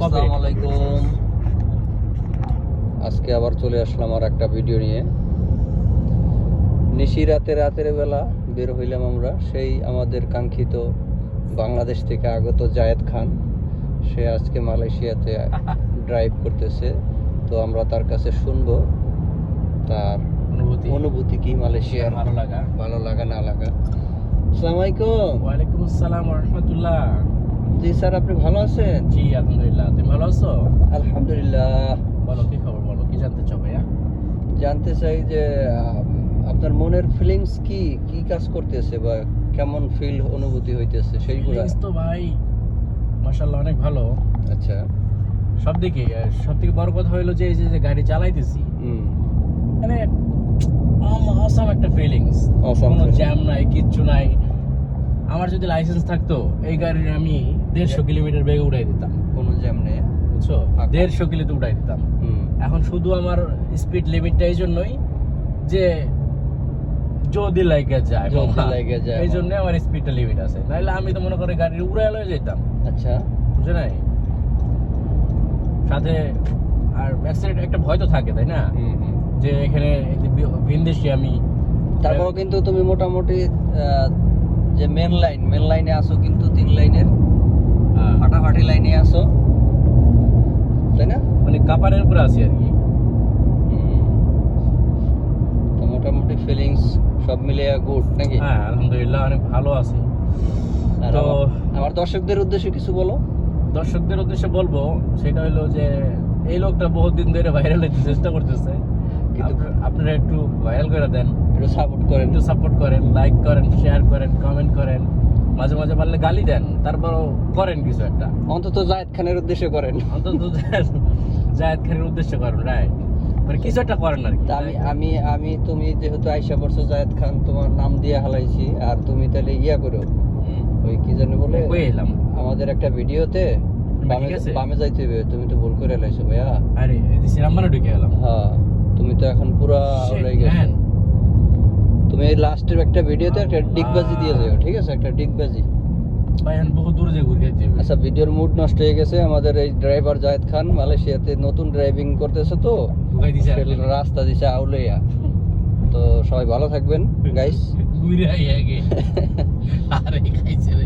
আসসালামু আলাইকুম। আজকে আবার চলে আসলাম আর একটা ভিডিও নিয়ে। নিশি রাতের বেলা বের হইলাম আমরা, সেই আমাদের কাঙ্ক্ষিত বাংলাদেশ থেকে আগত জায়েদ খান। সে আজকে মালয়েশিয়াতে ড্রাইভ করতেছে, তো আমরা তার কাছে শুনবো তার অনুভূতি কি মালয়েশিয়ার ভালো লাগা না লাগা। আসসালামু আলাইকুম। ওয়ালাইকুম আসসালাম ওয়া রাহমাতুল্লাহ। জি স্যার, আপনি ভালো আছেন? জি আলহামদুলিল্লাহ, তুমি ভালো আছো? আলহামদুলিল্লাহ। বলো কি খবর, বলো কি জানতে চাও ভাইয়া? জানতে চাই যে আপনার মনের ফিলিংস কি কি কাজ করতেছে বা কেমন ফিল অনুভূতি হইতেছে সেইগুলো। Feelings তো ভাই মাশাআল্লাহ অনেক ভালো। আচ্ছা, সব দিকে সবথেকে বড় কথা হলো যে এই যে গাড়ি চালাইতেছি, মানে অসাম একটা ফিলিংস। কোনো জ্যাম নাই, কিচ্ছু নাই। আমার যদি লাইসেন্স থাকতো এই গাড়ির আমি 150 কিলোমিটার বেগে উড়াই দিতাম। কোনো জ্যাম নেই, বুঝছো? 150 কিলোতে উড়াই দিতাম। এখন শুধু আমার স্পিড লিমিটটা এই জন্যই যে যদি লাগে যায়, এই জন্য আমার স্পিডটা লিমিট আছে, নাহলে আমি তো মনে করে গাড়ি উড়াই লয়ে যেতাম। আচ্ছা, বুঝছো নাই? সাথে আর অ্যাক্সিডেন্ট একটা ভয় তো থাকে, তাই না? যে এখানে ভিনদেশি আমি। তারপর কিন্তু তুমি মোটামুটি যে মেন লাইনে আসো, কিন্তু 3 লাইনের ফাটাফাটি লাইনে আসো, তাই না? মানে কাপারের উপরে আছি আর কি। তো মোটামুটি ফিলিংস সব মিলে গুড নাকি? হ্যাঁ আলহামদুলিল্লাহ, অনেক ভালো আছি। তো আমার দর্শকদের উদ্দেশ্যে কিছু বলো। দর্শকদের উদ্দেশ্যে বলবো সেটা হলো যে এই লোকটা বহুত দিন ধরে ভাইরাল হতে চেষ্টা করতেছে, কিন্তু আপনারা একটু ভাইরাল করে দেন, একটু সাপোর্ট করেন, লাইক করেন, শেয়ার করেন, কমেন্ট করেন, মাঝে মাঝে পারলে গালি দেন, তারপরও করেন কিছু একটা। অন্তত জায়েদ খানের উদ্দেশ্যে করেন, জায়েদ খানের উদ্দেশ্যে করেন, রাইট? মানে কিছু একটা করেন আর কি। আমি তুমি যেহেতু আইসা পড়ছো জায়েদ খান, তোমার নাম দিয়ে হালাইছি, আর তুমি তাহলে ইয়া করো, ওই কি জানি বলে এলাম আমাদের একটা ভিডিওতে বামে যাইতে হবে, তুমি তো ভুল করে লাইছো ভাইয়া। আরে সিরাম্বানে ঢুকে গেলাম। হ্যাঁ, তুমি তো এখন পুরা হয়ে গেছো। তুমি এই লাস্টের একটা ভিডিওতে একটা ডিগবাজি দিয়ে যাও, ঠিক আছে? একটা ডিগবাজি ভাই, আমি বহুত দূরে যাই ঘুরে যাচ্ছি। আচ্ছা, ভিডিওর মুড নষ্ট হয়ে গেছে। আমাদের এই ড্রাইভার জায়েদ খান মালয়েশিয়াতে নতুন ড্রাইভিং করতেছে, তো রাস্তা দিছে আউলাইয়া। তো সবাই ভালো থাকবেন গাইস। ঘুরে আই আগে আরে খাইছে রে।